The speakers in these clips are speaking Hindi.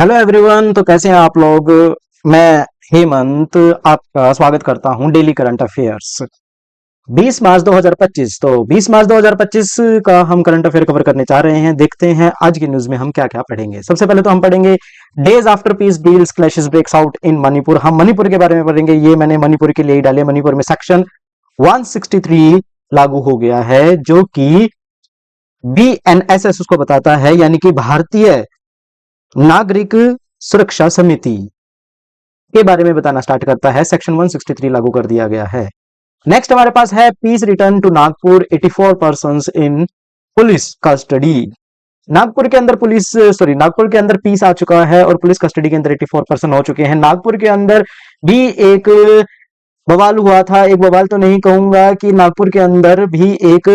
Hello everyone. तो कैसे हैं आप लोग। मैं हेमंत आपका स्वागत करता हूं डेली करंट अफेयर्स 20 मार्च 2025। तो 20 मार्च 2025 का हम करंट अफेयर कवर करने जा रहे हैं। देखते हैं आज की न्यूज में हम क्या क्या पढ़ेंगे। सबसे पहले तो हम पढ़ेंगे days after peace deals clashes breaks out in Manipur. हम मणिपुर के बारे में पढ़ेंगे। ये मैंने मणिपुर के लिए ही डाले। मणिपुर में सेक्शन 163 लागू हो गया है जो कि BNSS उसको बताता है, यानी कि भारतीय नागरिक सुरक्षा समिति के बारे में बताना स्टार्ट करता है। सेक्शन 163 लागू कर दिया गया है। नेक्स्ट हमारे पास है peace return to Nagpur 84 persons in police custody. Nagpur के अंदर पीस आ चुका है और पुलिस कस्टडी के अंदर 84 पर्सन हो चुके हैं। नागपुर के अंदर भी एक बवाल हुआ था। एक बवाल तो नहीं कहूंगा कि नागपुर के अंदर भी एक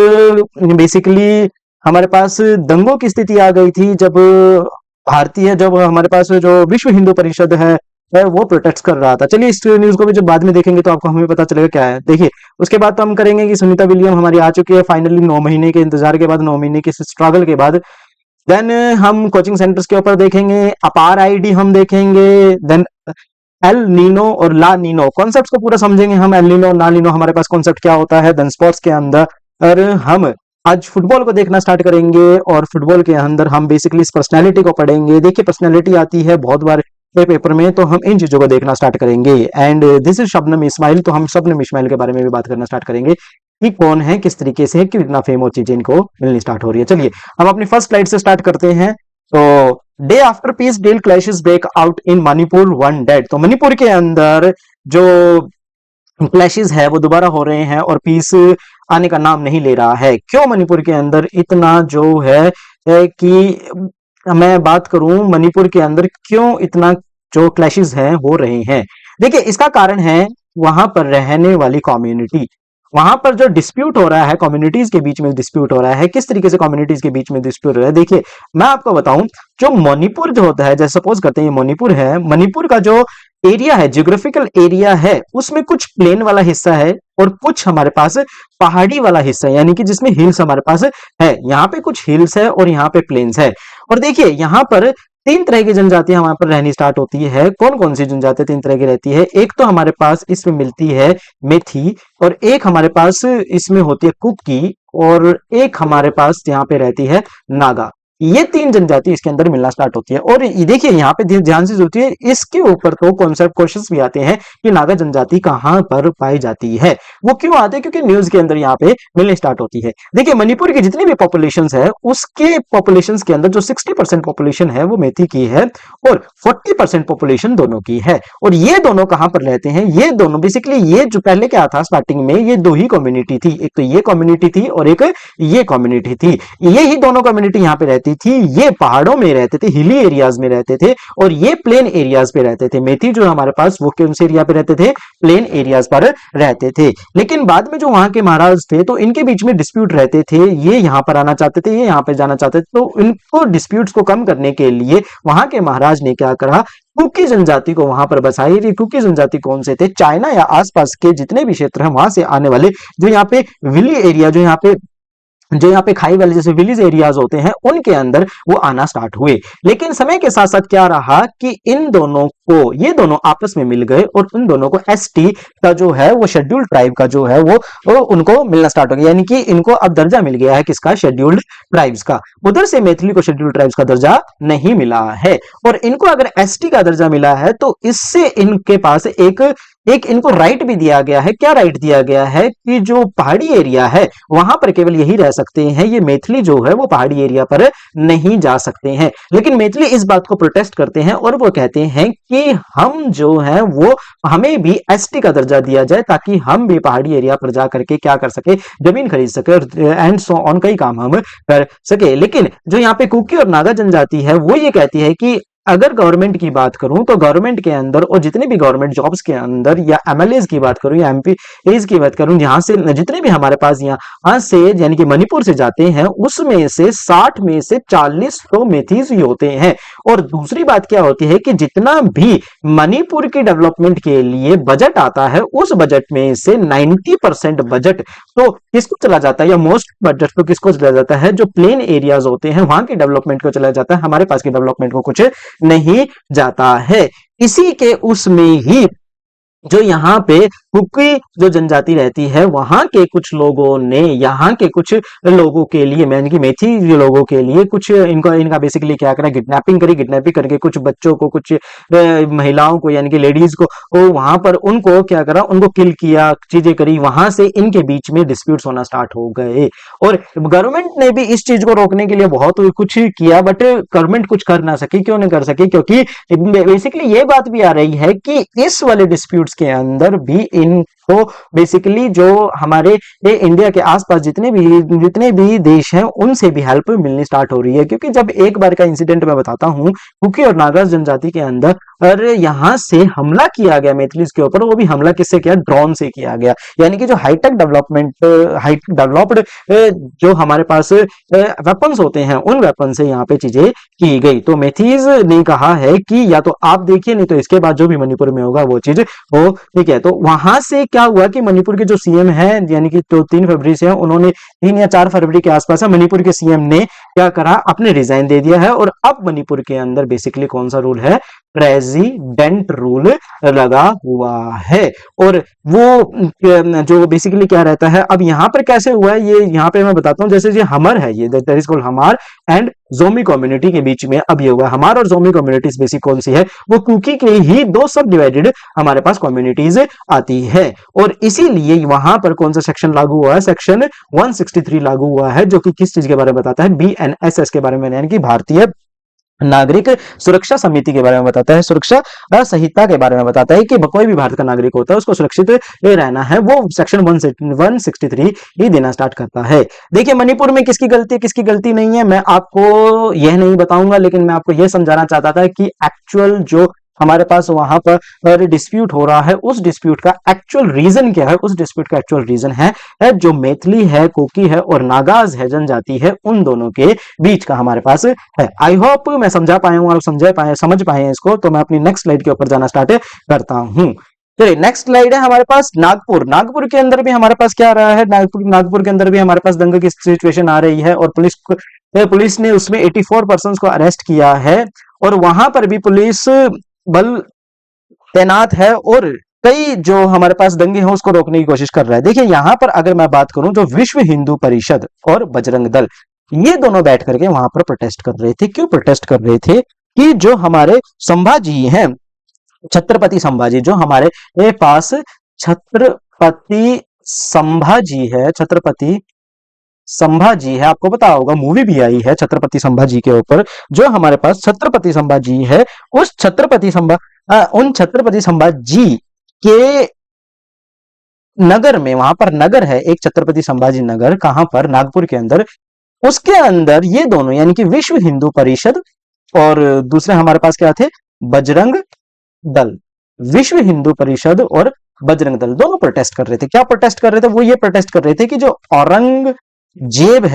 बेसिकली हमारे पास दंगों की स्थिति आ गई थी जब हमारे पास जो विश्व हिंदू परिषद है वो प्रोटेस्ट कर रहा था। चलिए इस न्यूज को भी जब बाद में देखेंगे तो आपको हमें पता चलेगा क्या है। देखिए उसके बाद तो हम करेंगे कि सुनीता विलियम हमारी आ चुकी है फाइनली 9 महीने के इंतजार के बाद, 9 महीने के स्ट्रगल के बाद। देन हम कोचिंग सेंटर्स के ऊपर देखेंगे, अपार आईडी हम देखेंगे। देन एल नीनो और ला नीनो कॉन्सेप्ट को पूरा समझेंगे हम। एल नीनो ला नीनो हमारे पास कॉन्सेप्ट क्या होता है। देन स्पोर्ट्स के अंदर हम आज फुटबॉल को देखना स्टार्ट करेंगे और फुटबॉल के अंदर हम बेसिकली इस पर्सनैलिटी को पढ़ेंगे। देखिए पर्सनैलिटी आती है बहुत बार पेपर में, तो हम इन चीजों को देखना स्टार्ट करेंगे। And this is Shabnam Ismail. तो हम शबनम इस्माइल के बारे में भी बात करना स्टार्ट करेंगे कि कौन है, किस तरीके से, कितना फेम और चीजें इनको मिलनी स्टार्ट हो रही है। चलिए हम अपनी फर्स्ट स्लाइड से स्टार्ट करते हैं। तो day after peace deal clashes break out in Manipur, 1 dead. तो मणिपुर के अंदर जो क्लैशेस है वो दोबारा हो रहे हैं और पीस आने का नाम नहीं ले रहा है। क्यों मणिपुर के अंदर इतना जो है कि मैं बात करूं मणिपुर के अंदर क्यों इतना जो क्लैशेस हैं हो रहे हैं। देखिए इसका कारण है वहां पर रहने वाली कम्युनिटी। वहां पर जो डिस्प्यूट हो रहा है, कम्युनिटीज के बीच में डिस्प्यूट हो रहा है। किस तरीके से कम्युनिटीज के बीच में डिस्प्यूट हो रहा है, देखिए मैं आपको बताऊं। जो मणिपुर जो होता है, जैसे सपोज करते हैं ये मणिपुर है, मणिपुर का जो एरिया है, जियोग्राफिकल एरिया है, उसमें कुछ प्लेन वाला हिस्सा है और कुछ हमारे पास पहाड़ी वाला हिस्सा है, यानी कि जिसमें हिल्स हमारे पास है। यहाँ पे कुछ हिल्स है और यहाँ पे प्लेन्स है। और देखिए यहाँ पर 3 तरह की जनजातियां वहां पर रहनी स्टार्ट होती है। कौन कौन सी जनजातियां 3 तरह की रहती है? एक तो हमारे पास इसमें मिलती है मेथी, और एक हमारे पास इसमें होती है कुकी, और एक हमारे पास यहाँ पे रहती है नागा। ये 3 जनजाति इसके अंदर मिलना स्टार्ट होती है। और ये देखिए यहाँ पे ध्यान से सोचिए, इसके ऊपर तो कॉन्सेप्ट क्वेश्चंस भी आते हैं कि नागा जनजाति कहां पर पाई जाती है। वो क्यों आते हैं? क्योंकि न्यूज के अंदर यहाँ पे मिलने स्टार्ट होती है। देखिए मणिपुर की जितनी भी पॉपुलेशन है उसके पॉपुलेशन के अंदर जो 60% पॉपुलेशन है वो मेथी की है और 40% पॉपुलेशन दोनों की है। और ये दोनों कहां पर रहते हैं? ये दोनों बेसिकली, ये जो पहले क्या था स्टार्टिंग में, ये 2 ही कम्युनिटी थी। एक तो ये कम्युनिटी थी और एक ये कम्युनिटी थी। ये ही दोनों कम्युनिटी यहाँ पे रहती थी। ये पहाड़ों में रहते थे, हिली एरियाज में रहते थे, और ये प्लेन एरियाज पे रहते थे। मेथी जो हमारे पास वो कौन से एरिया पे रहते थे? प्लेन एरियाज पर रहते थे। लेकिन बाद में जो वहां के महाराज थे तो इनके बीच में डिस्प्यूट रहते थे। ये यहां पर आना चाहते थे, ये यहां पे जाना चाहते थे। तो इनको डिस्प्यूट्स को कम करने के लिए वहां के महाराज ने क्या करा? कुकी जनजाति को वहां पर बसाई। कुकी जनजाति कौन से थे? चाइना या आसपास के जितने भी क्षेत्र हैं वहां से आने वाले, जो यहाँ पे विली एरिया, जो यहाँ पे खाई वाले जैसे विलेज एरियाज होते हैं, उनके अंदर वो आना स्टार्ट हुए। लेकिन समय के साथ साथ क्या रहा कि इन दोनों को, ये दोनों आपस में मिल गए और उन दोनों को एसटी का जो है वो शेड्यूल्ड ट्राइब का जो है वो उनको मिलना स्टार्ट हो गया। यानी कि इनको अब दर्जा मिल गया है किसका? शेड्यूल्ड ट्राइब्स का। उधर से मैथिली को शेड्यूल्ड ट्राइब्स का दर्जा नहीं मिला है। और इनको अगर एसटी का दर्जा मिला है तो इससे इनके पास एक इनको राइट भी दिया गया है। क्या राइट दिया गया है? कि जो पहाड़ी एरिया है वहां पर केवल यही रह सकते हैं। ये मैथिली जो है वो पहाड़ी एरिया पर नहीं जा सकते हैं। लेकिन मैथिली इस बात को प्रोटेस्ट करते हैं और वो कहते हैं कि हम जो है वो, हमें भी एसटी का दर्जा दिया जाए ताकि हम भी पहाड़ी एरिया पर जा करके क्या कर सके? जमीन खरीद सके एंड सो ऑन, कई काम हम कर सके। लेकिन जो यहाँ पे कुकी और नागा जनजाति है वो ये कहती है कि अगर गवर्नमेंट की बात करूं तो गवर्नमेंट के अंदर और जितने भी गवर्नमेंट जॉब्स के अंदर, या एमएलएज की बात करूं या एमपीएज की बात करूं, जहां से जितने भी हमारे पास यहाँ से यानी कि मणिपुर से जाते हैं, उसमें से 60 में से 40 तो मेथीज ही होते हैं। और दूसरी बात क्या होती है कि जितना भी मणिपुर की डेवलपमेंट के लिए बजट आता है उस बजट में से 90% बजट तो किसको चला जाता है, या मोस्ट बजट तो किसको चला जाता है, जो प्लेन एरियाज होते हैं वहां की डेवलपमेंट को चला जाता है, हमारे पास की डेवलपमेंट को कुछ नहीं जाता है। इसी के उसमें ही जो यहाँ पे कुकी जो जनजाति रहती है वहां के कुछ लोगों ने यहाँ के कुछ लोगों के लिए, यानी कि मेथी लोगों के लिए कुछ इनका इनका बेसिकली क्या करा, किडनैपिंग करी, किडनैपिंग करके कुछ बच्चों को, कुछ महिलाओं को यानी कि लेडीज को वहां पर उनको क्या करा, उनको किल किया, चीजें करी, वहां से इनके बीच में डिस्प्यूट्स होना स्टार्ट हो गए। और गवर्नमेंट ने भी इस चीज को रोकने के लिए बहुत कुछ किया, बट गवर्नमेंट कुछ कर ना सकी। क्यों नहीं कर सकी, क्योंकि बेसिकली ये बात भी आ रही है कि इस वाले डिस्प्यूट्स के अंदर भी इनको बेसिकली जो हमारे इंडिया के आसपास जितने भी देश हैं उनसे भी हेल्प मिलनी स्टार्ट हो रही है। क्योंकि जब एक बार का इंसिडेंट मैं बताता हूं, कुकी और नागास जनजाति के अंदर यहां से हमला किया गया मैथिलीज के ऊपर, वो भी हमला किससे किया, ड्रोन से किया गया। यानी कि जो हाईटेक डेवलप्ड जो हमारे पास वेपन्स होते हैं उन वेपन से यहाँ पे चीजें की गई। तो मैथीज ने कहा है कि या तो आप देखिए, नहीं तो इसके बाद जो भी मणिपुर में होगा वो चीज हो, ठीक है। तो वहां से क्या हुआ कि मणिपुर के जो सीएम है, यानी कि तो 3 फरवरी से उन्होंने 3 या 4 फरवरी के आसपास मणिपुर के सीएम ने क्या करा, अपने रिजाइन दे दिया है। और अब मणिपुर के अंदर बेसिकली कौन सा रूल है, प्रेसिडेंट रूल लगा हुआ है। और वो जो बेसिकली क्या रहता है, अब यहां पर कैसे हुआ है ये यहाँ पे मैं बताता हूं। जैसे ये हमर है, ये दैट इज कॉल्ड हमार एंड जोमी कम्युनिटी के बीच में अब ये हुआ। हमार और जोमी कम्युनिटीज बेसिक कौन सी है, वो कुकी के ही 2 सब डिवाइडेड हमारे पास कम्युनिटीज आती है। और इसीलिए वहां पर कौन सा सेक्शन लागू हुआ है, सेक्शन 163 लागू हुआ है, जो कि किस चीज के बारे में बताता है, BNSS के बारे में, यानी कि भारतीय नागरिक सुरक्षा समिति के बारे में बताता है, सुरक्षा संहिता के बारे में बताता है कि कोई भी भारत का नागरिक होता है उसको सुरक्षित रहना है, वो सेक्शन 163 ही देना स्टार्ट करता है। देखिए मणिपुर में किसकी गलती किसकी गलती नहीं है, मैं आपको यह नहीं बताऊंगा, लेकिन मैं आपको यह समझाना चाहता था कि एक्चुअल जो हमारे पास वहां पर डिस्प्यूट हो रहा है, उस डिस्प्यूट का एक्चुअल रीजन क्या है। उस डिस्प्यूट का एक्चुअल रीजन है जो मैथिली है, कुकी है और नागाज है जनजाति है, उन दोनों के बीच का हमारे पास है। आई होप मैं समझा पाया हूं और समझ पाए इसको। तो मैं अपनी नेक्स्ट स्लाइड के ऊपर जाना स्टार्ट करता हूं। चलिए नेक्स्ट स्लाइड है हमारे पास नागपुर। नागपुर के अंदर भी हमारे पास क्या आ रहा है, नागपुर के अंदर भी हमारे पास दंगे की सिचुएशन आ रही है और पुलिस ने उसमें 84 पर्सन को अरेस्ट किया है। और वहां पर भी पुलिस बल तैनात है और कई जो हमारे पास दंगे हैं उसको रोकने की कोशिश कर रहा है। देखिए यहां पर अगर मैं बात करूं, जो विश्व हिंदू परिषद और बजरंग दल, ये दोनों बैठ करके वहां पर प्रोटेस्ट कर रहे थे। क्यों प्रोटेस्ट कर रहे थे, कि जो हमारे संभाजी हैं, छत्रपति संभाजी, जो हमारे पास छत्रपति संभाजी है, छत्रपति संभाजी है, आपको पता होगा मूवी भी आई है छत्रपति संभाजी के ऊपर। जो हमारे पास छत्रपति संभाजी है, उन छत्रपति संभाजी के नगर में, वहां पर नगर है एक छत्रपति संभाजी नगर, कहां पर, नागपुर के अंदर। उसके अंदर ये दोनों यानी कि विश्व हिंदू परिषद और दूसरे हमारे पास क्या थे, बजरंग दल। विश्व हिंदू परिषद और बजरंग दल दोनों प्रोटेस्ट कर रहे थे। क्या प्रोटेस्ट कर रहे थे, वो ये प्रोटेस्ट कर रहे थे कि जो औरंगजेब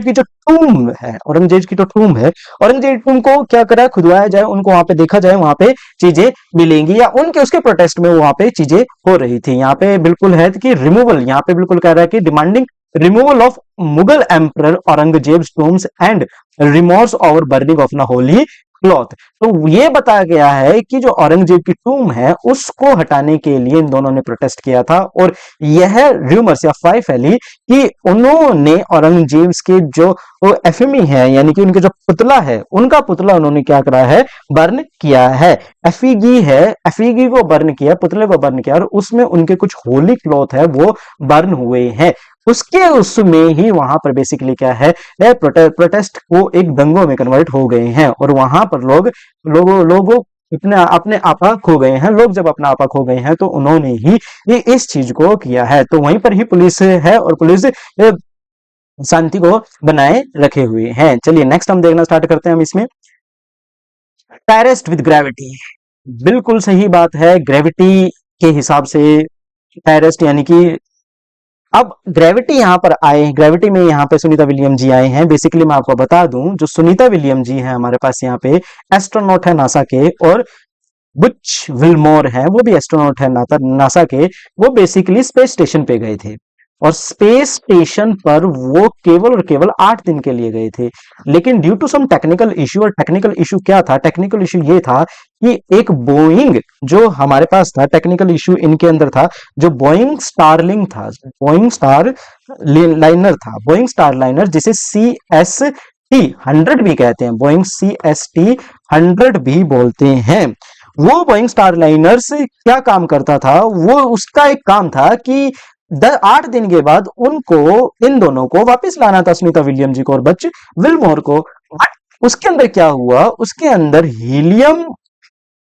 की जो टूम है, औरंगजेब टूम को क्या करा, खुदवाया जाए, उनको वहां पे देखा जाए, वहां पे चीजें मिलेंगी, या उनके उसके प्रोटेस्ट में वहां पे चीजें हो रही थी। यहाँ पे बिल्कुल है कि रिमूवल, यहाँ पे बिल्कुल कह रहा है कि demanding removal of Mughal emperor Aurangzeb tombs and remorse over burning of न होली क्लॉथ। तो ये बताया गया है कि जो औरंगजेब की टूम है उसको हटाने के लिए इन दोनों ने प्रोटेस्ट किया था। और यह रूमर्स या अफवाह फैली कि उन्होंने औरंगजेब के जो एफएमई है, यानी कि उनके जो पुतला है, उनका पुतला उन्होंने क्या करा है, बर्न किया है। एफिगी को बर्न किया, पुतले को बर्न किया, और उसमें उनके कुछ होली क्लॉथ है वो बर्न हुए हैं। उसमें ही वहां पर बेसिकली क्या है, प्रोटेस्ट को एक दंगों में कन्वर्ट हो गए हैं। और वहां पर लोगों अपने आपा खो गए हैं। लोग जब अपना आपा खो गए हैं तो उन्होंने ही इस चीज को किया है। तो वहीं पर ही पुलिस है और पुलिस शांति को बनाए रखे हुए हैं। चलिए नेक्स्ट हम देखना स्टार्ट करते हैं। हम इसमें टेरेस्ट विद ग्रेविटी, बिल्कुल सही बात है। ग्रेविटी के हिसाब से टेरेस्ट, यानी कि अब ग्रेविटी यहां पर आए, ग्रेविटी में यहां पे सुनीता विलियम जी आए हैं। बेसिकली मैं आपको बता दूं, जो सुनीता विलियम जी हैं हमारे पास यहाँ पे एस्ट्रोनॉट है नासा के, और बुच विल्मोर हैं, वो भी एस्ट्रोनॉट है नासा के। वो बेसिकली स्पेस स्टेशन पे गए थे और स्पेस स्टेशन पर वो केवल और केवल 8 दिन के लिए गए थे। लेकिन due to some technical issue, और टेक्निकल इश्यू क्या था? टेक्निकल इश्यू ये था कि एक बोइंग जो हमारे पास था, टेक्निकल इश्यू इनके अंदर था, जो बोइंग स्टारलिंग था, बोइंग स्टार लाइनर था, बोइंग स्टार लाइनर जिसे CST-100 भी कहते हैं, बोइंग CST-100 भी बोलते हैं। वो बोइंग स्टार लाइनर्स क्या काम करता था? वो उसका एक काम था कि 8 दिन के बाद उनको, इन दोनों को वापस लाना था, सुनीता विलियम जी को और बच विल्मोर को। उसके अंदर क्या हुआ? उसके अंदर हीलियम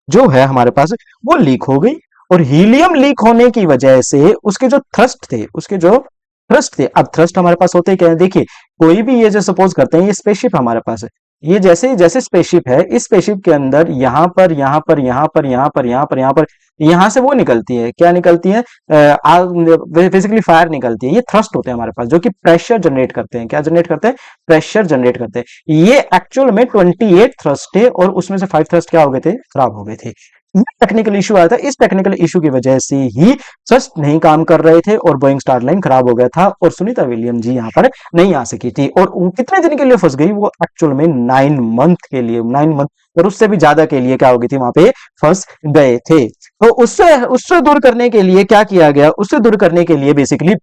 जो है हमारे पास वो लीक हो गई, और हीलियम लीक होने की वजह से उसके जो थ्रस्ट थे, उसके जो थ्रस्ट थे, अब थ्रस्ट हमारे पास होते क्या है? देखिए, कोई भी ये जो सपोज करते हैं, ये स्पेसशिप हमारे पास है, ये जैसे जैसे स्पेसशिप है, इस स्पेसशिप के अंदर यहां पर यहां पर यहां पर यहां पर यहां पर यहां पर यहां से वो निकलती है, क्या निकलती है? आग, बेसिकली फायर निकलती है। ये थ्रस्ट होते हैं हमारे पास, जो कि प्रेशर जनरेट करते हैं। क्या जनरेट करते हैं? प्रेशर जनरेट करते हैं। ये एक्चुअल में 28 थ्रस्ट थे, और उसमें से 5 थ्रस्ट क्या हो गए थे? खराब हो गए थे। ये टेक्निकल इशू आया था, इस टेक्निकल इशू की वजह से ही थ्रस्ट नहीं काम कर रहे थे, और बोइंग स्टार लाइन खराब हो गया था, और सुनीता विलियम जी यहाँ पर नहीं आ सकी थी। और वो कितने दिन के लिए फंस गई? वो एक्चुअल में 9 मंथ के लिए, 9 मंथ और उससे भी ज्यादा के लिए क्या हो गई थी? वहां पे फंस गए थे। तो उससे उससे दूर करने के लिए क्या किया गया? उससे दूर करने के लिए बेसिकली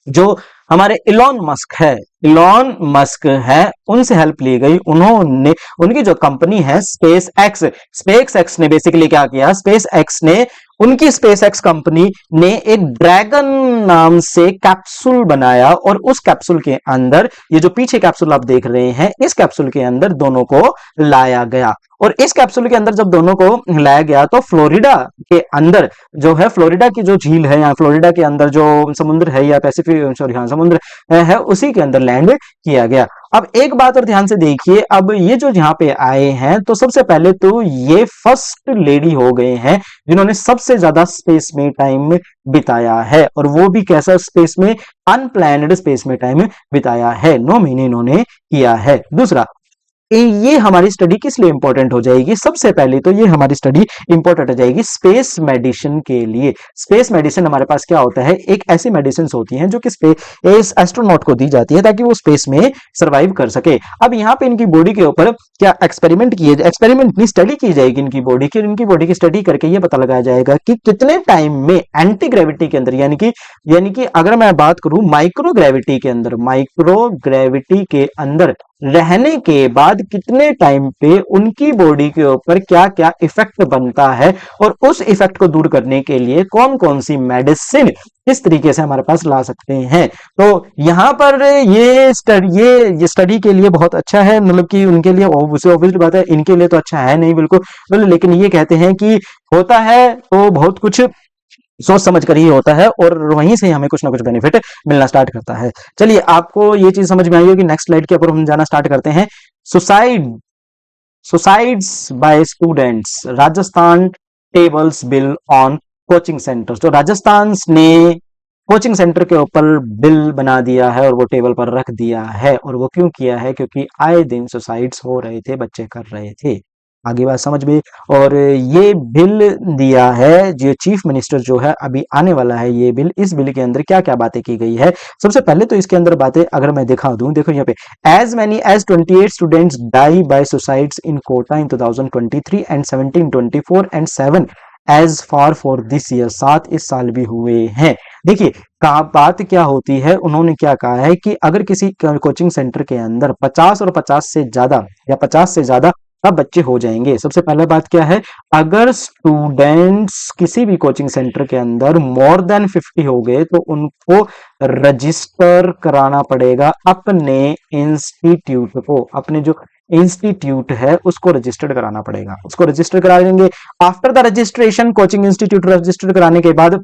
जो हमारे इलॉन मस्क है, इलॉन मस्क है, उनसे हेल्प ली गई। उन्होंने, उनकी जो कंपनी है स्पेस एक्स, स्पेस एक्स ने बेसिकली क्या किया? स्पेस एक्स ने, उनकी स्पेस एक्स कंपनी ने एक ड्रैगन नाम से कैप्सूल बनाया, और उस कैप्सूल के अंदर, ये जो पीछे कैप्सूल आप देख रहे हैं, इस कैप्सूल के अंदर दोनों को लाया गया। और इस कैप्सूल के अंदर जब दोनों को लाया गया, तो फ्लोरिडा के अंदर जो है, फ्लोरिडा की जो झील है, या फ्लोरिडा के अंदर जो समुद्र है, या पैसिफिक, सॉरी हाँ समुद्र है, उसी के अंदर लैंड किया गया। अब एक बात और ध्यान से देखिए, अब ये जो यहाँ पे आए हैं, तो सबसे पहले तो ये फर्स्ट लेडी हो गए हैं जिन्होंने सबसे ज्यादा स्पेस में टाइम बिताया है, और वो भी कैसा स्पेस में? अनप्लैनेड स्पेस में टाइम बिताया है। 9 महीने इन्होंने किया है। दूसरा, ये हमारी स्टडी किस लिए इंपॉर्टेंट हो जाएगी? सबसे पहले तो ये हमारी स्टडी इंपॉर्टेंट हो जाएगी स्पेस मेडिसिन के लिए। स्पेस मेडिसिन हमारे पास क्या होता है? एक ऐसी मेडिसिन होती हैं जो कि स्पेस एस्ट्रोनॉट को दी जाती है, ताकि वो स्पेस में सर्वाइव कर सके। अब यहाँ पे इनकी बॉडी के ऊपर क्या एक्सपेरिमेंट किए, एक्सपेरिमेंट नहीं, स्टडी की जाएगी इनकी बॉडी की। इनकी बॉडी की स्टडी करके ये पता लगाया जाएगा कि कितने टाइम में एंटी ग्रेविटी के अंदर, यानी कि अगर मैं बात करूं माइक्रो ग्रेविटी के अंदर, माइक्रो ग्रेविटी के अंदर रहने के बाद कितने टाइम पे उनकी बॉडी के ऊपर क्या क्या इफेक्ट बनता है, और उस इफेक्ट को दूर करने के लिए कौन कौन सी मेडिसिन किस तरीके से हमारे पास ला सकते हैं। तो यहां पर ये स्टडी के लिए बहुत अच्छा है, मतलब कि उनके लिए ऑब्वियसली बात है, इनके लिए तो अच्छा है नहीं बिल्कुल, लेकिन ये कहते हैं कि होता है तो बहुत कुछ सोच समझ कर ही होता है, और वहीं से हमें कुछ ना कुछ बेनिफिट मिलना स्टार्ट करता है। चलिए, आपको ये चीज समझ में आई होगी। नेक्स्ट स्लाइड के ऊपर हम जाना स्टार्ट करते हैं। Suicides by students, Rajasthan tables bill on coaching centres. तो राजस्थान ने कोचिंग सेंटर के ऊपर बिल बना दिया है, और वो टेबल पर रख दिया है। और वो क्यों किया है? क्योंकि आए दिन सुसाइड्स हो रहे थे, बच्चे कर रहे थे। आगे बात समझ में। और ये बिल दिया है, जो चीफ मिनिस्टर जो है अभी आने वाला है, ये बिल, इस बिल के अंदर क्या क्या बातें की गई है? सबसे पहले तो इसके अंदर बातें अगर मैं दिखा दूं, देखो यहाँ पे, as many as 28 students die by suicides in Kota in 2023 and 1724 and 7 as far for this year. 7 इस साल भी हुए हैं। देखिए, बात क्या होती है, उन्होंने क्या कहा है कि अगर किसी कोचिंग सेंटर के अंदर 50 और 50 से ज्यादा, या 50 से ज्यादा अब बच्चे हो जाएंगे। सबसे पहले बात क्या है, अगर स्टूडेंट्स किसी भी कोचिंग सेंटर के अंदर मोर देन 50 हो गए, तो उनको रजिस्टर कराना पड़ेगा अपने इंस्टीट्यूट को, अपने जो इंस्टीट्यूट है उसको रजिस्टर्ड कराना पड़ेगा, उसको रजिस्टर करा देंगे। After the registration, coaching institute register कराने के बाद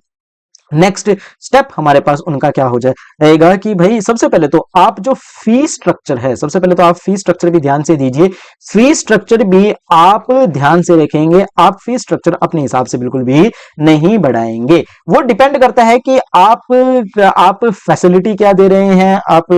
नेक्स्ट स्टेप हमारे पास उनका क्या हो जाएगा कि भाई, सबसे पहले तो आप जो फी स्ट्रक्चर है, सबसे पहले तो आप फी स्ट्रक्चर भी ध्यान से दीजिए। फी स्ट्रक्चर भी आप ध्यान से रखेंगे, आप फी स्ट्रक्चर अपने हिसाब से बिल्कुल भी नहीं बढ़ाएंगे। वो डिपेंड करता है कि आप फैसिलिटी क्या दे रहे हैं, आप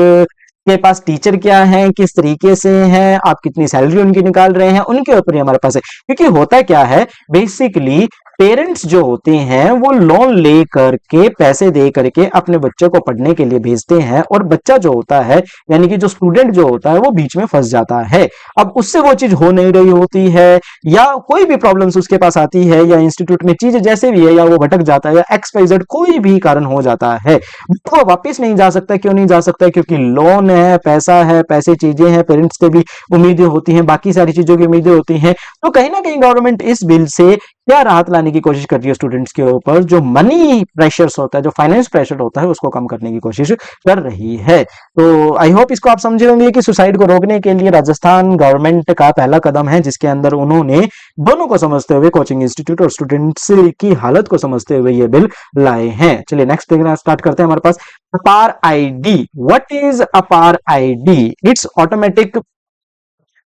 के पास टीचर क्या है, किस तरीके से हैं, आप कितनी सैलरी उनकी निकाल रहे हैं, उनके ऊपर ही हमारे पास है। क्योंकि होता क्या है, बेसिकली पेरेंट्स जो होते हैं वो लोन ले करके, पैसे दे करके अपने बच्चों को पढ़ने के लिए भेजते हैं, और बच्चा जो होता है, यानी कि जो स्टूडेंट जो होता है, वो बीच में फंस जाता है। अब उससे वो चीज हो नहीं रही होती है, या कोई भी प्रॉब्लम्स उसके पास आती है, या इंस्टीट्यूट में चीजें जैसे भी है, या वो भटक जाता है, या XYZ कोई भी कारण हो जाता है, तो वो वापस नहीं जा सकता। क्यों नहीं जा सकता? क्योंकि लोन है, पैसा है, पैसे चीजें हैं, पेरेंट्स के भी उम्मीदें होती हैं, बाकी सारी चीजों की उम्मीदें होती हैं। तो कहीं ना कहीं गवर्नमेंट इस बिल से क्या राहत लाने की कोशिश कर रही है स्टूडेंट्स के ऊपर, जो मनी प्रेशर्स होता है, जो फाइनेंस प्रेशर होता है, उसको कम करने की कोशिश कर रही है। तो आई होप इसको आप समझे होंगे कि सुसाइड को रोकने के लिए राजस्थान गवर्नमेंट का पहला कदम है, जिसके अंदर उन्होंने दोनों को समझते हुए, कोचिंग इंस्टीट्यूट और स्टूडेंट्स की हालत को समझते हुए ये बिल लाए हैं। चलिए नेक्स्ट देखना स्टार्ट करते हैं। हमारे पास अपार आईडी। व्हाट इज अपार ID? It's automatic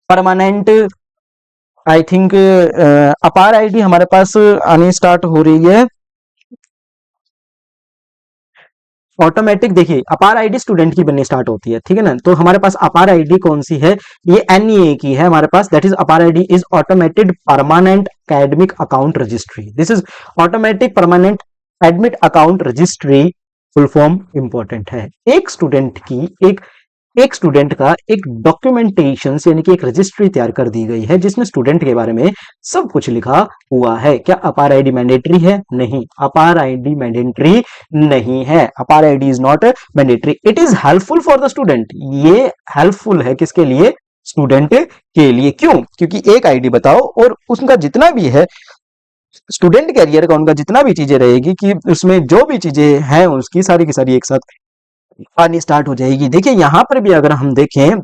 permanent, I think अपार आईडी हमारे पास आनी स्टार्ट हो रही है ऑटोमेटिक। देखिए अपार आईडी स्टूडेंट की बननी स्टार्ट होती है, ठीक है ना। तो हमारे पास अपार आईडी कौन सी है? ये NEA की है हमारे पास। दैट इज अपार ID is automated permanent academic account registry. This is automatic permanent admit account registry. Full form important है। एक स्टूडेंट का एक डॉक्यूमेंटेशन यानी कि एक रजिस्ट्री तैयार कर दी गई है, जिसमें स्टूडेंट के बारे में सब कुछ लिखा हुआ है। क्या अपार आईडी मैंडेटरी है? नहीं, अपार आईडी मैंडेटरी नहीं है। अपार ID is not mandatory. It is helpful for the student. ये हेल्पफुल है किसके लिए? स्टूडेंट के लिए। क्यों? क्योंकि एक आईडी बताओ और उसका जितना भी है स्टूडेंट कैरियर का, उनका जितना भी चीजें रहेगी, कि उसमें जो भी चीजें हैं उसकी सारी की सारी एक साथ आनी स्टार्ट हो जाएगी। देखिए यहां पर भी अगर हम देखें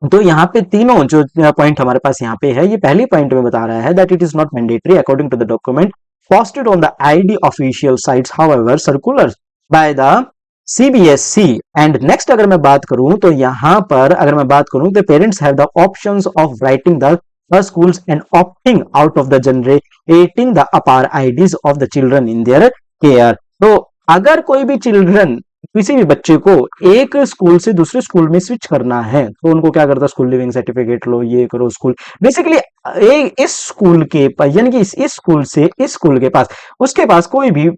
तो यहाँ पे तीनों जो पॉइंट हमारे पास यहाँ पे है, ये पहली पॉइंट में बता रहा है that it is not mandatory according to the document posted on the ID official sites, however circulars by the CBSC। And next अगर मैं बात करूं तो यहां पर अगर मैं बात करूं तो parents have the options of writing the schools and opting out of the generating the APAR IDs of the children in their care। तो अगर कोई भी चिल्ड्रन, किसी भी बच्चे को एक स्कूल से दूसरे स्कूल में स्विच करना है, तो उनको क्या करता है? स्कूल लिविंग सर्टिफिकेट लो, ये करो, स्कूल बेसिकली इस स्कूल के पास, यानी कि इस स्कूल से इस स्कूल के पास, उसके पास कोई भी,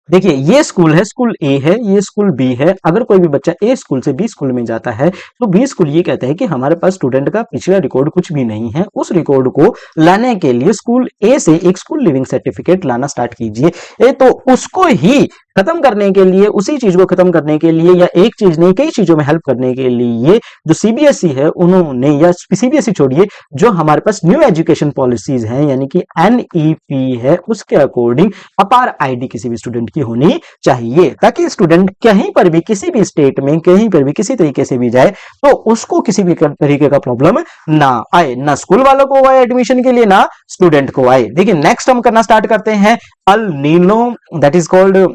देखिए ये स्कूल है, स्कूल ए है, ये स्कूल बी है। अगर कोई भी बच्चा ए स्कूल से बी स्कूल में जाता है, तो बी स्कूल ये कहता है कि हमारे पास स्टूडेंट का पिछला रिकॉर्ड कुछ भी नहीं है, उस रिकॉर्ड को लाने के लिए स्कूल ए से एक स्कूल लिविंग सर्टिफिकेट लाना स्टार्ट कीजिए। तो उसको ही खत्म करने के लिए, उसी चीज को खत्म करने के लिए, या एक चीज नहीं कई चीजों में हेल्प करने के लिए, जो सीबीएसई है उन्होंने, या सीबीएसई छोड़िए, जो हमारे पास न्यू एजुकेशन पॉलिसीज हैं यानी कि NEP है, उसके अकॉर्डिंग अपार आईडी किसी भी स्टूडेंट की होनी चाहिए, ताकि स्टूडेंट कहीं पर भी, किसी भी स्टेट में, कहीं पर भी, किसी तरीके से भी जाए, तो उसको किसी भी तरीके का प्रॉब्लम ना आए, ना स्कूल वालों को आए एडमिशन के लिए, ना स्टूडेंट को आए। देखिए नेक्स्ट हम करना स्टार्ट करते हैं El Nino, that is called,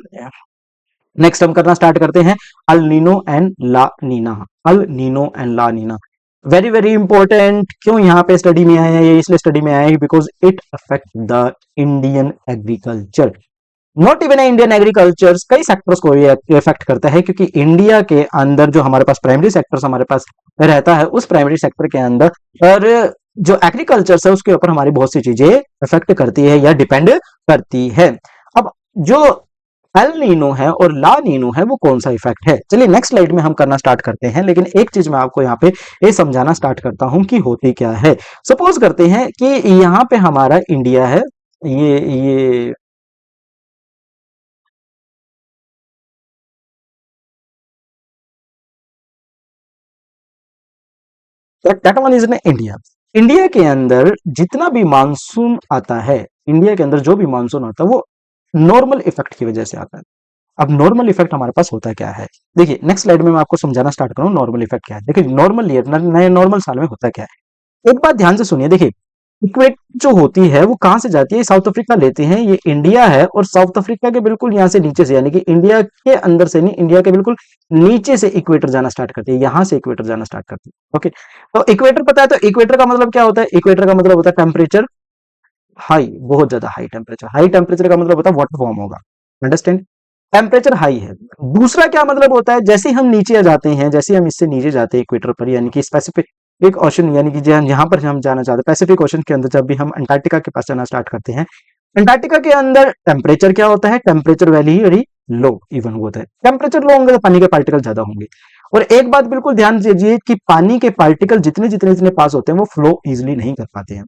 next हम करना स्टार्ट करते हैं El Nino and La Nina. El Nino and La Nina very very important. क्यों यहाँ पे स्टडी में आया है? ये इसलिए स्टडी में आया है because it affect the Indian agriculture. Not even Indian agriculture, कई सेक्टर्स को ये इफेक्ट करता है, क्योंकि इंडिया के अंदर जो हमारे पास प्राइमरी सेक्टर्स हमारे पास रहता है, उस प्राइमरी सेक्टर के अंदर और जो एग्रीकल्चर है उसके ऊपर हमारी बहुत सी चीजें इफेक्ट करती है या डिपेंड करती है। अब जो एल नीनो है और ला नीनो है, वो कौन सा इफेक्ट है? चलिए नेक्स्ट स्लाइड में हम करना स्टार्ट करते हैं, लेकिन एक चीज मैं आपको यहाँ पे ये समझाना स्टार्ट करता हूं कि होती क्या है। सपोज करते हैं कि यहाँ पे हमारा इंडिया है, ये that one is in India. India के अंदर जितना भी मानसून आता है, इंडिया के अंदर जो भी मानसून आता है, वो नॉर्मल इफेक्ट की वजह से आता है। अब नॉर्मल इफेक्ट हमारे पास होता क्या है? देखिए नेक्स्ट स्लाइड में मैं आपको समझाना स्टार्ट करूं नॉर्मल इफेक्ट क्या है। देखिए नॉर्मल ईयर, नए नॉर्मल साल में होता क्या है, एक बात ध्यान से सुनिए। देखिए इक्वेट जो होती है वो कहां से जाती है? साउथ अफ्रीका लेते हैं, ये इंडिया है, और साउथ अफ्रीका के बिल्कुल यहां से नीचे से, यानी कि इंडिया के अंदर से नहीं, इंडिया के बिल्कुल नीचे से इक्वेटर जाना स्टार्ट करती है, यहां से इक्वेटर जाना स्टार्ट करती है। ओके, तो इक्वेटर पता है, तो इक्वेटर का मतलब क्या होता है? इक्वेटर का मतलब होता है टेम्परेचर हाई, बहुत ज्यादा हाई टेम्परेचर। हाई टेम्परेचर का मतलब होता है वाटर फॉर्म होगा। अंडरस्टैंड? टेम्परेचर हाई है। दूसरा क्या मतलब होता है, जैसे हम नीचे आ जाते हैं, जैसे हम इससे नीचे जाते हैं इक्वेटर पर, यानी कि स्पेसिफिक एक ओशन, यानी कि यहाँ पर हम जाना चाहते हैं पैसिफिक ओशन के अंदर, जब भी हम अंटार्कटिका के पास जाना स्टार्ट करते हैं, अंटार्कटिका के अंदर टेम्परेचर क्या होता है, टेम्परेचर वेरी लो इवन होता है। टेम्परेचर लो होंगे तो पानी के पार्टिकल ज्यादा होंगे। और एक बात बिल्कुल ध्यान दीजिए कि पानी के पार्टिकल जितने जितने जितने पास होते हैं वो फ्लो इजिली नहीं कर पाते हैं।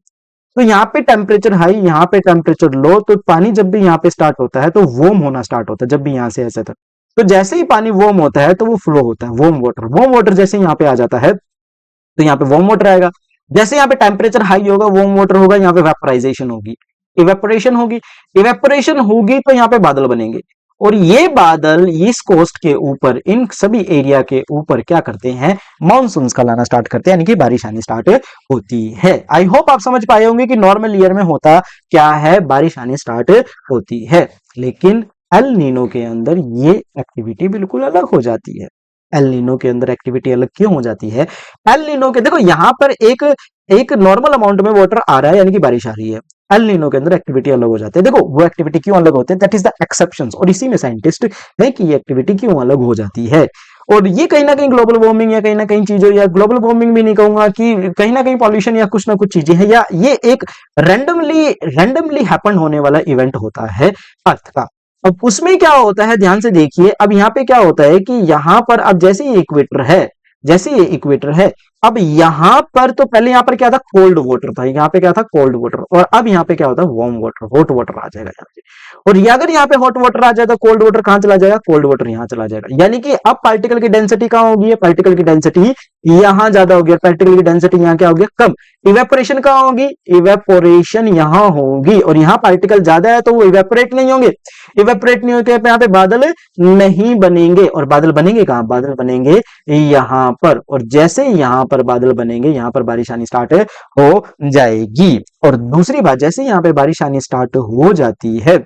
तो यहाँ पे टेम्परेचर हाई, यहाँ पे टेम्परेचर लो, तो पानी जब भी यहाँ पे स्टार्ट होता है तो वॉर्म होना स्टार्ट होता है, जब भी यहाँ से ऐसे तक। तो जैसे ही पानी वॉर्म होता है तो वो फ्लो होता है, वार्म वाटर जैसे यहाँ पे आ जाता है तो यहाँ पे वार्म वाटर आएगा। जैसे यहाँ पे टेम्परेचर हाई होगा, वार्म वाटर होगा, यहाँ पे वेपराइजेशन होगी, इवेपोरेशन होगी। इवेपोरेशन होगी तो यहाँ पे बादल बनेंगे, और ये बादल इस कोस्ट के ऊपर, इन सभी एरिया के ऊपर क्या करते हैं, मानसून्स का लाना स्टार्ट करते हैं, यानी कि बारिश आनी स्टार्ट होती है। आई होप आप समझ पाए होंगे कि नॉर्मल ईयर में होता क्या है, बारिश आनी स्टार्ट होती है। लेकिन एल नीनो के अंदर ये एक्टिविटी बिल्कुल अलग हो जाती है। एल नीनो के अंदर एक्टिविटी अलग क्यों हो जाती है? एल नीनो के देखो यहां पर एक एक नॉर्मल अमाउंट में वाटर आ रहा है, यानी कि बारिश आ रही है। एल नीनो के अंदर एक्टिविटी अलग हो जाती है। देखो वो एक्टिविटी क्यों अलग होती है, दैट इज द एक्सेप्शंस, और इसी में साइंटिस्ट है कि ये एक्टिविटी क्यों अलग हो जाती है। और ये कहीं ना कहीं ग्लोबल वार्मिंग या कहीं ना कहीं चीजों, या ग्लोबल वार्मिंग भी नहीं कहूंगा, कि कहीं ना कहीं पॉल्यूशन या कुछ ना कुछ चीजें हैं, या ये एक रैंडमली हैपन होने वाला इवेंट होता है अर्थ का। अब उसमें क्या होता है, ध्यान से देखिए। अब यहाँ पे क्या होता है कि यहाँ पर अब जैसे ये इक्वेटर है, जैसे ये इक्वेटर है, अब यहाँ पर तो पहले यहाँ पर क्या था, कोल्ड वाटर था, यहाँ पे क्या था, कोल्ड वाटर, और अब यहाँ पे क्या होता है, वार्म वाटर, हॉट वाटर आ जाएगा यहाँ पे। और ये अगर यहाँ पे हॉट वाटर आ जाए तो कोल्ड वाटर कहाँ चला जाएगा, कोल्ड वाटर यहाँ चला जाएगा। यानी कि अब पार्टिकल की डेंसिटी कहाँ होगी, पार्टिकल की डेंसिटी यहाँ ज्यादा होगी, पार्टिकल की डेंसिटी यहाँ क्या होगी, कम। इवेपोरेशन कहाँ होगी, इवेपोरेशन यहाँ होगी, और यहाँ पार्टिकल ज्यादा है तो वो इवेपोरेट नहीं होंगे। इवेपोरेट नहीं होते यहाँ पे बादल नहीं बनेंगे, और बादल बनेंगे कहां, बादल बनेंगे यहां पर। और जैसे यहाँ पर बादल बनेंगे, यहाँ पर बारिश आनी स्टार्ट हो जाएगी। और दूसरी बात, जैसे यहाँ पे बारिश आनी स्टार्ट हो जाती है,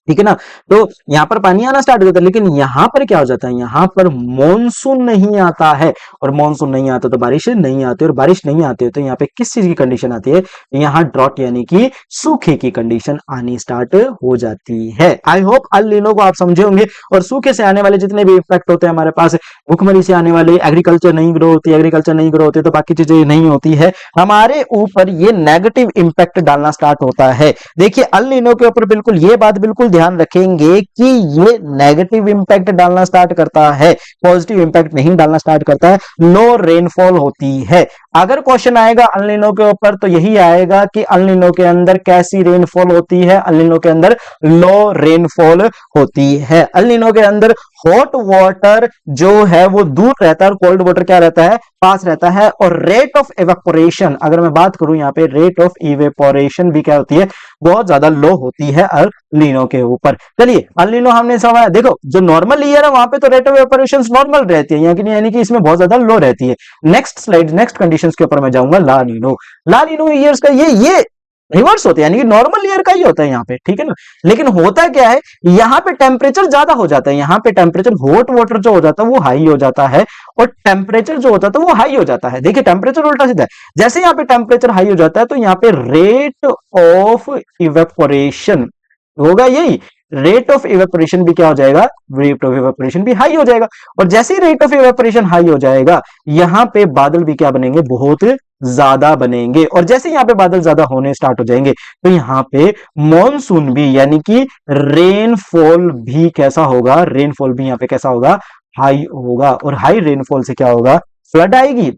ठीक है ना, तो यहाँ पर पानी आना स्टार्ट हो जाता है। लेकिन यहाँ पर क्या हो जाता है, यहाँ पर मॉनसून नहीं आता है, और मॉनसून नहीं आता तो बारिश नहीं आती, और बारिश नहीं आती है तो यहाँ पे किस चीज की कंडीशन आती है, यहाँ ड्रॉट यानी कि सूखे की कंडीशन आनी स्टार्ट हो जाती है। आई होप अल नीनो को आप समझे होंगे। और सूखे से आने वाले जितने भी इफेक्ट होते हैं हमारे पास, भुखमरी से आने वाले, एग्रीकल्चर नहीं ग्रो होती, एग्रीकल्चर नहीं ग्रो होती तो बाकी चीजें नहीं होती है, हमारे ऊपर ये नेगेटिव इंपैक्ट डालना स्टार्ट होता है। देखिए अल नीनो के ऊपर बिल्कुल ये बात बिल्कुल ध्यान रखेंगे कि ये नेगेटिव इंपैक्ट डालना स्टार्ट करता है, पॉजिटिव इंपैक्ट नहीं डालना स्टार्ट करता है। लो रेनफॉल होती है। अगर क्वेश्चन आएगा अल नीनो के ऊपर तो यही आएगा कि अल नीनो के अंदर कैसी रेनफॉल होती है, अल नीनो के अंदर लो रेनफॉल होती है। अल नीनो के अंदर हॉट वाटर जो है वो दूर रहता है, और कोल्ड वाटर क्या रहता है, पास रहता है। और रेट ऑफ इवेपोरेशन, अगर मैं बात करूं यहाँ पे, रेट ऑफ इवेपोरेशन भी क्या होती है, बहुत ज्यादा लो होती है अल नीनो के ऊपर। चलिए अल नीनो हमने समझा। देखो जो नॉर्मल ईयर है वहां पे तो रेट ऑफ इवेपोरेशन नॉर्मल रहती है, यानी कि इसमें बहुत ज्यादा लो रहती है। नेक्स्ट स्लाइड, नेक्स्ट कंडीशंस के ऊपर मैं जाऊंगा, ला नीनो। ला नीनो ईयर्स का ये रिवर्स होते हैं, यानी कि नॉर्मल ईयर का ही होता है यहाँ पे, ठीक है ना। लेकिन होता क्या है, यहाँ पे टेम्परेचर ज्यादा हो जाता है, यहाँ पे टेम्परेचर, हॉट वाटर जो हो जाता है वो हाई हो जाता है, और टेम्परेचर जो होता है वो हाई हो जाता है। देखिए टेम्परेचर उल्टा सीधा है, जैसे यहाँ पे टेम्परेचर हाई हो जाता है तो यहाँ पे रेट ऑफ इवेपोरेशन होगा, यही रेट ऑफ इवेपोरेशन भी क्या हो जाएगा, रेट ऑफ इवेपोरेशन भी हाई हो जाएगा। और जैसे ही रेट ऑफ इवेपोरेशन हाई हो जाएगा, यहाँ पे बादल भी क्या बनेंगे, बहुत ज्यादा बनेंगे। और जैसे यहाँ पे बादल ज्यादा होने स्टार्ट हो जाएंगे तो यहाँ पे मॉनसून भी, यानी कि रेनफॉल भी कैसा होगा, रेनफॉल भी यहाँ पे कैसा होगा, हाई होगा। और हाई रेनफॉल से क्या होगा, फ्लड आएगी।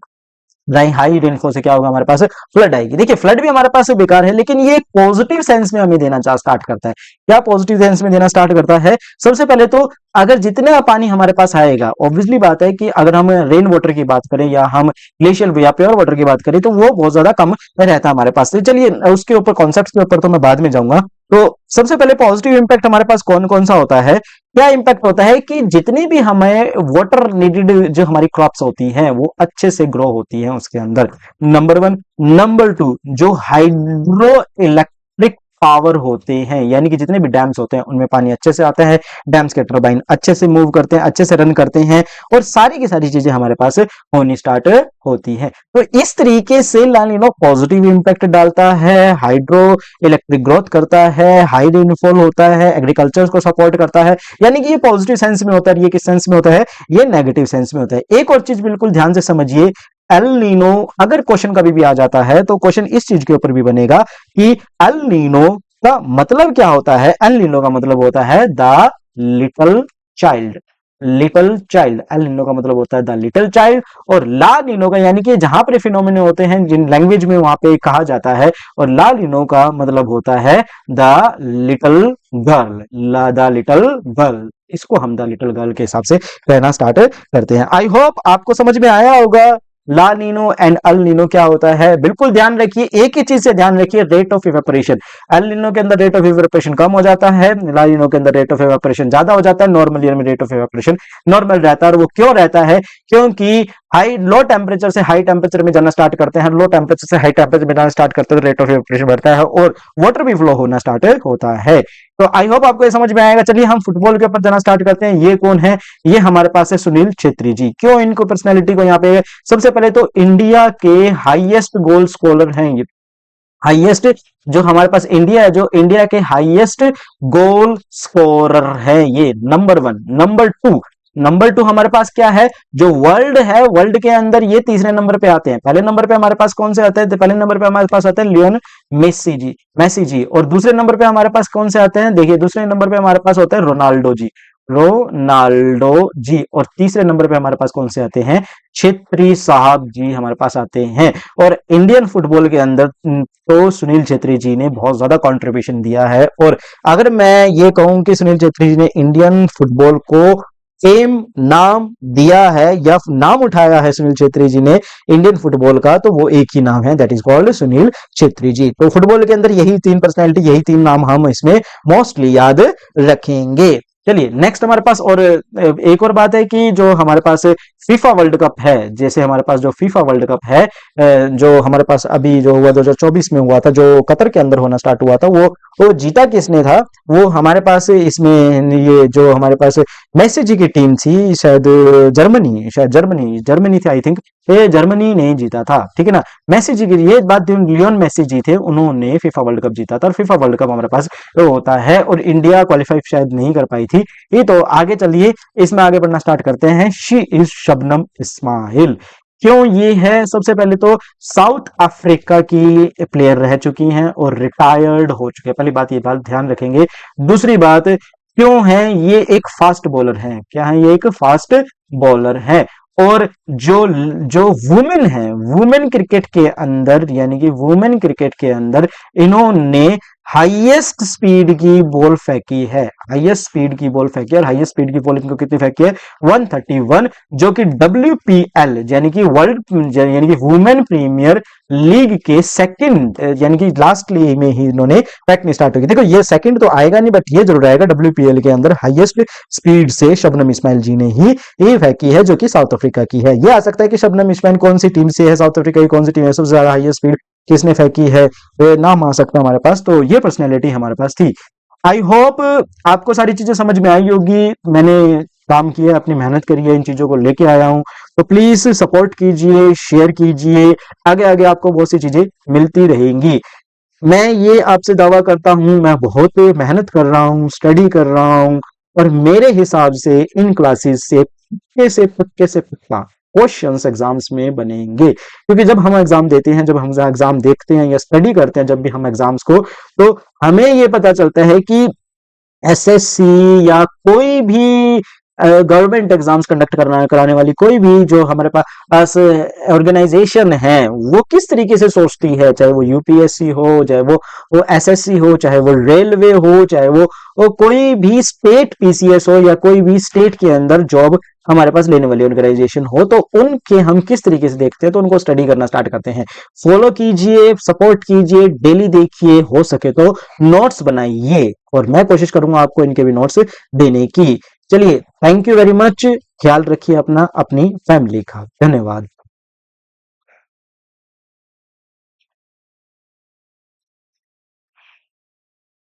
हाई रेनफॉल से क्या होगा, हमारे पास फ्लड आएगी। देखिए फ्लड भी हमारे पास बेकार है, लेकिन ये पॉजिटिव सेंस में हमें देना स्टार्ट करता है। क्या पॉजिटिव सेंस में देना स्टार्ट करता है, सबसे पहले तो अगर जितना पानी हमारे पास आएगा, ऑब्वियसली बात है कि अगर हम रेन वाटर की बात करें या हम ग्लेशियल या प्योर वाटर की बात करें तो वो बहुत ज्यादा कम रहता है हमारे पास। तो चलिए उसके ऊपर, कॉन्सेप्ट के ऊपर तो मैं बाद में जाऊंगा। तो सबसे पहले पॉजिटिव इंपैक्ट हमारे पास कौन कौन सा होता है, क्या इंपैक्ट होता है कि जितनी भी हमें वाटर नीडेड जो हमारी क्रॉप्स होती हैं वो अच्छे से ग्रो होती हैं उसके अंदर, नंबर वन। नंबर टू, जो हाइड्रो इलेक्ट्रिक पावर होते हैं, यानी कि जितने भी डैम्स होते हैं उनमें पानी अच्छे से आता है, डैम्स के टर्बाइन अच्छे से मूव करते हैं, अच्छे से रन करते हैं और सारी की सारी चीजें हमारे पास होनी स्टार्ट होती है। तो इस तरीके से ला नीनो पॉजिटिव इंपैक्ट डालता है, हाइड्रो इलेक्ट्रिक ग्रोथ करता है, हाई रेनफॉल होता है, एग्रीकल्चर को सपोर्ट करता है, यानी कि ये पॉजिटिव सेंस में होता है। ये किस सेंस में होता है? ये नेगेटिव सेंस में होता है। एक और चीज बिल्कुल ध्यान से समझिए, एल नीनो अगर क्वेश्चन कभी भी आ जाता है तो क्वेश्चन इस चीज के ऊपर भी बनेगा कि एल नीनो का मतलब क्या होता है। एल नीनो का मतलब होता है the little child. Little child, El Nino का मतलब होता है द लिटिल चाइल्ड। और ला नीनो का यानी कि जहां पर फिनोमेना होते हैं जिन लैंग्वेज में वहां पे कहा जाता है, और ला नीनो का मतलब होता है the little girl. La the little girl, इसको हम द लिटिल गर्ल के हिसाब से कहना स्टार्ट करते हैं। आई होप आपको समझ में आया होगा ला नीनो एंड अल नीनो क्या होता है। बिल्कुल ध्यान रखिए, एक ही चीज से ध्यान रखिए, rate of evaporation. El Nino के अंदर रेट ऑफ इवेपोरेशन कम हो जाता है, ला नीनो के अंदर रेट ऑफ इवेपोरेशन ज्यादा हो जाता है। नॉर्मल ईयर में रेट ऑफ इवेपोरेशन नॉर्मल रहता है। और वो क्यों रहता है? क्योंकि हाई लो टेम्परेचर से हाई टेम्परेचर में जाना स्टार्ट करते हैं, लो टेम्परेचर से हाई टेम्परेचर में जाना स्टार्ट करते हैं तो रेट ऑफ इवेपोरेशन बढ़ता है और वाटर भी फ्लो होना स्टार्ट होता है। तो आई होप आपको ये समझ में आएगा। चलिए हम फुटबॉल के ऊपर जाना स्टार्ट करते हैं। ये कौन है? ये हमारे पास है सुनील छेत्री जी। क्यों इनको पर्सनैलिटी को यहाँ पे? सबसे पहले तो इंडिया के हाईएस्ट गोल स्कोरर हैं ये। हाईएस्ट जो हमारे पास इंडिया है, जो इंडिया के हाईएस्ट गोल स्कोरर है ये, नंबर 1। नंबर 2 हमारे पास क्या है? जो वर्ल्ड है, वर्ल्ड के अंदर ये तीसरे नंबर पे आते हैं। पहले नंबर पे हमारे पास कौन से आते हैं? तो पहले नंबर पे हमारे पास आते हैं लियोन मेसी जी। और दूसरे नंबर पे हमारे पास कौन से आते हैं? देखिए दूसरे नंबर पे हमारे पास होते हैं रोनाल्डो जी। और तीसरे नंबर पे हमारे पास कौन से आते हैं? छेत्री साहब जी हमारे पास आते हैं। और इंडियन फुटबॉल के अंदर तो सुनील छेत्री जी ने बहुत ज्यादा कंट्रीब्यूशन दिया है। और अगर मैं ये कहूं कि सुनील छेत्री जी ने इंडियन फुटबॉल को फेम नाम दिया है या नाम उठाया है सुनील छेत्री जी ने इंडियन फुटबॉल का, तो वो एक ही नाम है, that is called Sunil Chhetri ji. तो फुटबॉल के अंदर यही 3 पर्सनैलिटी, यही 3 नाम हम इसमें मोस्टली याद रखेंगे। चलिए नेक्स्ट हमारे पास और एक और बात है कि जो हमारे पास फीफा वर्ल्ड कप है, जैसे हमारे पास जो फीफा वर्ल्ड कप है जो हमारे पास अभी जो हुआ 2024 में हुआ था, जो कतर के अंदर होना स्टार्ट हुआ था, वो जीता किसने था? वो हमारे पास इसमें ये जो हमारे पास मेसी जी की टीम थी, शायद जर्मनी थी आई थिंक। ये जर्मनी ने जीता था, ठीक है ना। मेसी जी की ये बात, लियोन मेसी जी थे, उन्होंने फीफा वर्ल्ड कप जीता था। और फीफा वर्ल्ड कप हमारे पास होता है और इंडिया क्वालिफाई शायद नहीं कर पाई थी। ये तो आगे चलिए इसमें आगे बढ़ना स्टार्ट करते हैं। She is Shabnam Ismail. क्यों ये है? सबसे पहले तो साउथ अफ्रीका की प्लेयर रह चुकी हैं और रिटायर्ड हो चुके हैं, पहली बात ये बात ध्यान रखेंगे। दूसरी बात, क्यों है? ये एक फास्ट बॉलर है। क्या है? ये एक फास्ट बॉलर है। और जो जो वुमेन है, वुमेन क्रिकेट के अंदर, यानी कि वुमेन क्रिकेट के अंदर इन्होंने हाईएस्ट स्पीड की बॉल फेंकी है। हाईएस्ट स्पीड की बॉल फेंकी है। और हाईएस्ट स्पीड की बॉल इनको कितनी फेंकी है? 131, जो कि WPL यानी कि वर्ल्ड यानी कि वुमेन प्रीमियर लीग के सेकंड यानी कि लास्ट लीग में ही इन्होंने फेंकनी स्टार्ट की। देखो ये सेकंड तो आएगा नहीं, बट ये जरूर आएगा। WPL के अंदर हाईएस्ट स्पीड से शबनम इस्माइल जी ने ही ये फेंकी है, जो कि साउथ अफ्रीका की है। ये आ सकता है कि शबनम इस्माइल कौन सी टीम से है, साउथ अफ्रीका की कौन सी टीम है, सबसे ज्यादा हाईएस्ट स्पीड किसने फेंकी है, नाम आ सकता है हमारे पास। तो ये पर्सनैलिटी हमारे पास थी। आई होप आपको सारी चीजें समझ में आई होगी। मैंने काम किया, अपनी मेहनत करी है, इन चीजों को लेके आया हूं। तो प्लीज सपोर्ट कीजिए, शेयर कीजिए, आगे आगे आपको बहुत सी चीजें मिलती रहेंगी। मैं ये आपसे दावा करता हूं, मैं बहुत मेहनत कर रहा हूं, स्टडी कर रहा हूं, और मेरे हिसाब से इन क्लासेस से पक्के से पक्का क्वेश्चंस एग्जाम्स में बनेंगे। क्योंकि जब हम एग्जाम देते हैं, जब हम एग्जाम देखते हैं या स्टडी करते हैं जब भी हम एग्जाम्स को, तो हमें ये पता चलता है कि SSC या कोई भी गवर्नमेंट एग्जाम्स कंडक्ट कराने वाली कोई भी जो हमारे पास ऑर्गेनाइजेशन है, वो किस तरीके से सोचती है। चाहे वो UPSC हो, चाहे वो SSC हो, चाहे वो रेलवे हो, चाहे वो कोई भी स्टेट PCS हो, या कोई भी स्टेट के अंदर जॉब हमारे पास लेने वाली ऑर्गेनाइजेशन हो, तो उनके हम किस तरीके से देखते हैं, तो उनको स्टडी करना स्टार्ट करते हैं। फॉलो कीजिए, सपोर्ट कीजिए, डेली देखिए, हो सके तो नोट्स बनाइए, और मैं कोशिश करूंगा आपको इनके भी नोट्स देने की। चलिए, थैंक यू वेरी मच। ख्याल रखिए अपना, अपनी फैमिली का। धन्यवाद।